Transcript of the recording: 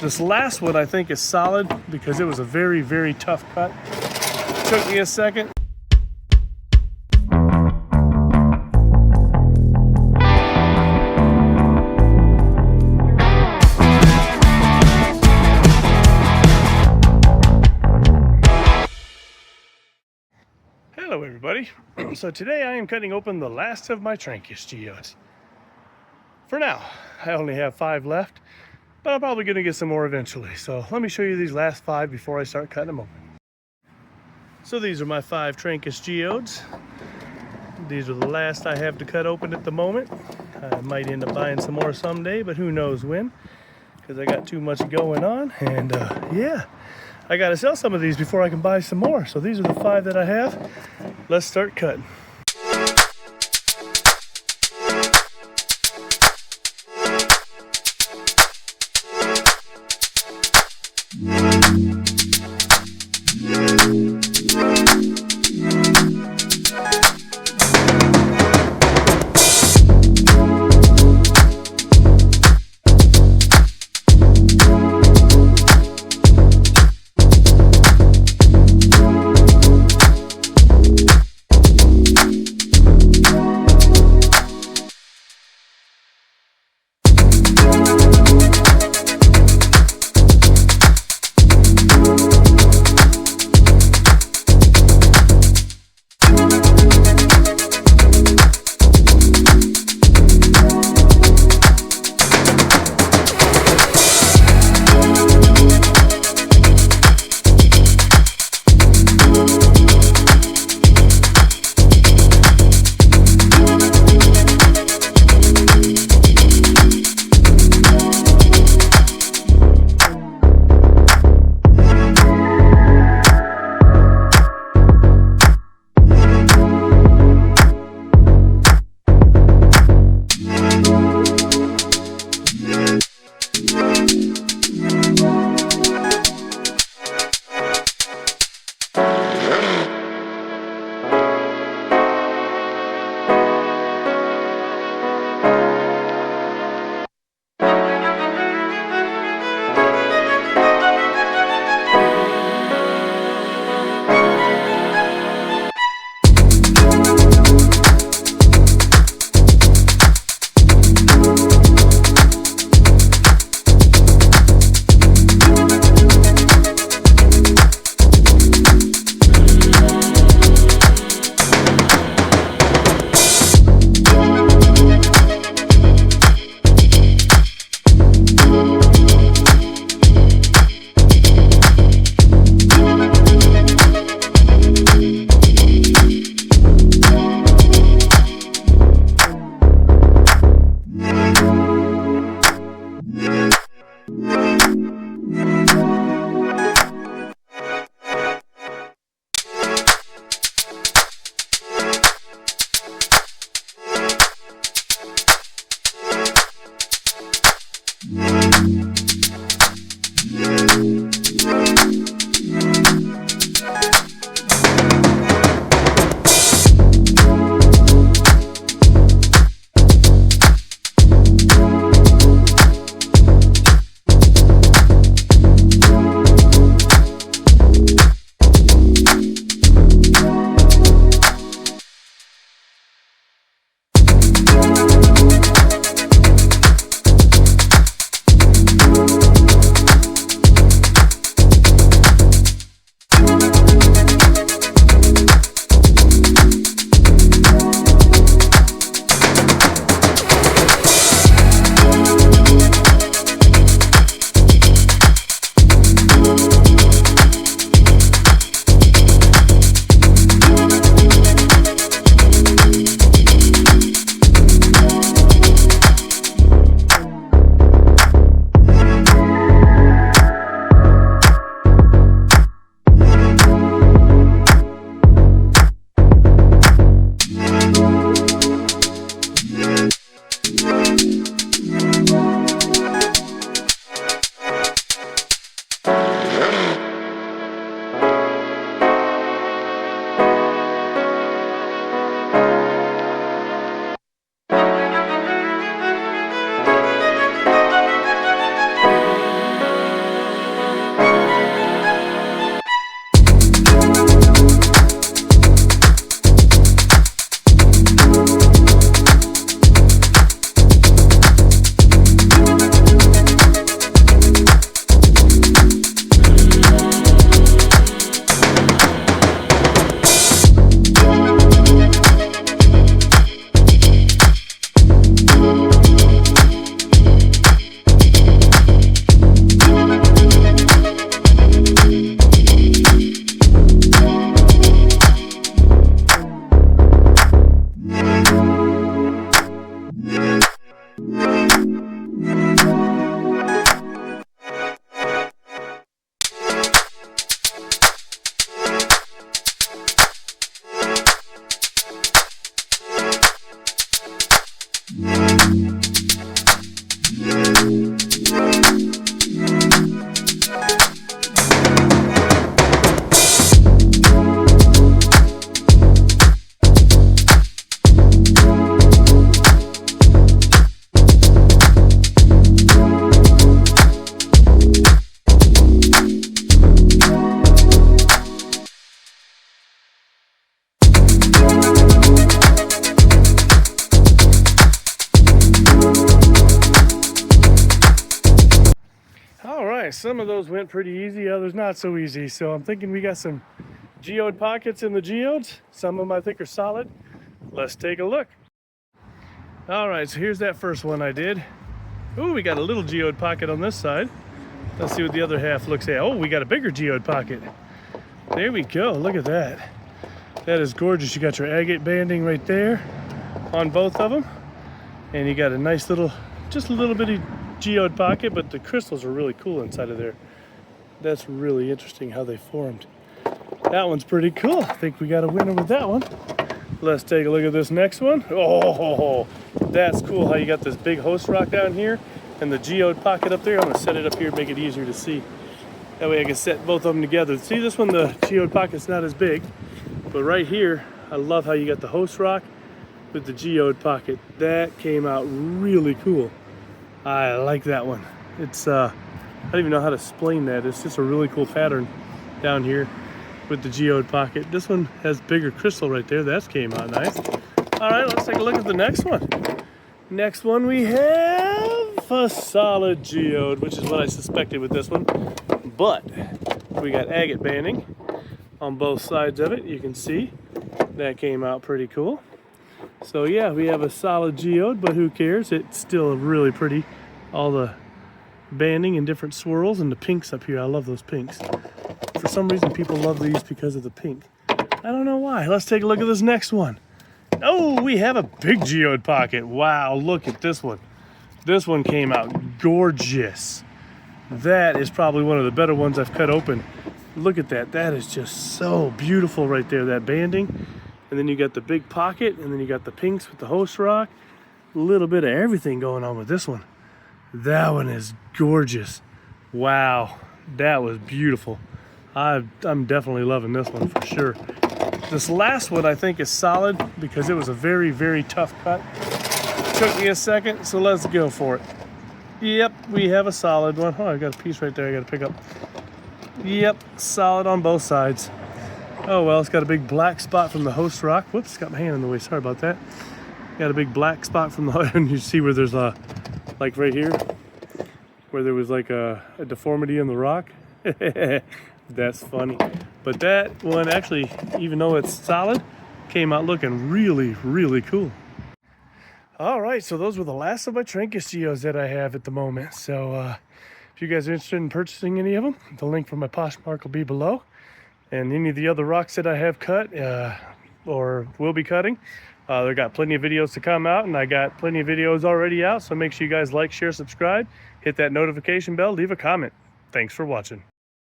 This last one I think is solid because it was a very, very tough cut. Took me a second. Hello everybody. So today I am cutting open the last of my Trancas geodes. For now, I only have 5 left, but I'm probably going to get some more eventually. So let me show you these last 5 before I start cutting them open. So these are my 5 Trancas geodes. These are the last I have to cut open at the moment. I might end up buying some more someday, but who knows when, because I got too much going on. And yeah, I got to sell some of these before I can buy some more. So these are the 5 that I have. Let's start cutting. right, some of those went pretty easy, others not so easy. So I'm thinking we got some geode pockets in the geodes. Some of them I think are solid. Let's take a look. All right, so here's that first one I did. Ooh, we got a little geode pocket on this side. Let's see what the other half looks like. Oh, we got a bigger geode pocket. There we go, look at that. That is gorgeous. You got your agate banding right there on both of them. And you got a nice little, just a little bitty geode pocket, but the crystals are really cool inside of there. That's really interesting how they formed. That one's pretty cool. I think we got a winner with that one. Let's take a look at this next one. Oh, that's cool how you got this big host rock down here and the geode pocket up there. I'm gonna set it up here, make it easier to see. That way I can set both of them together. See, this one, the geode pocket's not as big, but right here, I love how you got the host rock with the geode pocket. That came out really cool. I like that one. It's, I don't even know how to explain that. It's just a really cool pattern down here with the geode pocket. This one has bigger crystal right there. That came out nice. All right, let's take a look at the next one. Next one we have a solid geode, which is what I suspected with this one. But we got agate banding on both sides of it. You can see that came out pretty cool. So yeah, we have a solid geode, but who cares? It's still really pretty. All the banding and different swirls and the pinks up here. I love those pinks. For some reason, people love these because of the pink. I don't know why. Let's take a look at this next one. Oh, we have a big geode pocket. Wow, look at this one. This one came out gorgeous. That is probably one of the better ones I've cut open. Look at that. That is just so beautiful right there, that banding. And then you got the big pocket, and then you got the pinks with the host rock. A little bit of everything going on with this one. That one is gorgeous. Wow, that was beautiful. I'm definitely loving this one for sure. This last one I think is solid because it was a very, very tough cut. Took me a second, so let's go for it. Yep, we have a solid one. Oh, I got a piece right there I got to pick up. Yep, solid on both sides. Oh well, it's got a big black spot from the host rock. Whoops, got my hand in the way. Sorry about that. Got a big black spot from the and you see where there's a, like right here, where there was like a deformity in the rock. That's funny. But that one actually, even though it's solid, came out looking really, really cool. All right, so those were the last of my Trancas geodes that I have at the moment. So if you guys are interested in purchasing any of them, the link for my PoshMark will be below. And any of the other rocks that I have cut or will be cutting, they got plenty of videos to come out, and I got plenty of videos already out. So make sure you guys like, share, subscribe, hit that notification bell, leave a comment. Thanks for watching.